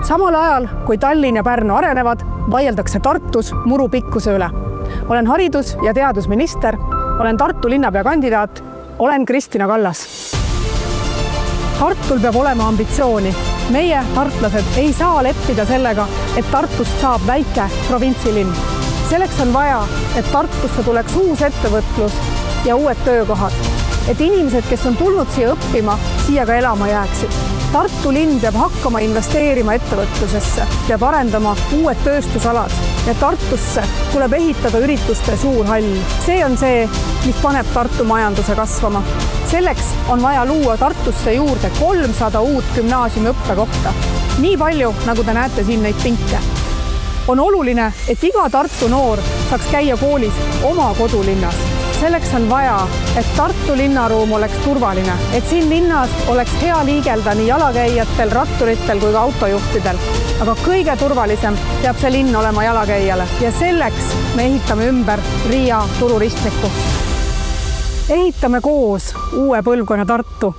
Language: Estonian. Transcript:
Samal ajal, kui Tallinn ja Pärnu arenevad, vaieldakse Tartus muru pikkuse üle. Olen haridus- ja teadusminister, olen Tartu linnapea kandidaat, olen Kristina Kallas. Tartul peab olema ambitsiooni. Meie, tartlased, ei saa leppida sellega, et Tartust saab väike provintsilinn. Selleks on vaja, et Tartusse tuleks uus ettevõtlus ja uued töökohad. Et inimesed, kes on tulnud siia õppima, siia ka elama jääksid. Tartu linn peab hakkama investeerima ettevõtlusesse, peab arendama uued tööstusalad ja Tartusse tuleb ehitada ürituste suur hall. See on see, mis paneb Tartu majanduse kasvama. Selleks on vaja luua Tartusse juurde 300 uut gümnaasiumi õppekohta. Nii palju, nagu te näete siin neid pinke. On oluline, et iga Tartu noor saaks käia koolis oma kodulinnas. Selleks on vaja, et Tartu linnaruum oleks turvaline, et siin linnas oleks hea liigelda nii jalakäijatel, ratturitel kui ka autojuhtidel. Aga kõige turvalisem peab see linn olema jalakäijale ja selleks me ehitame ümber Riia tururistmiku. Ehitame koos uue põlvkonna Tartu.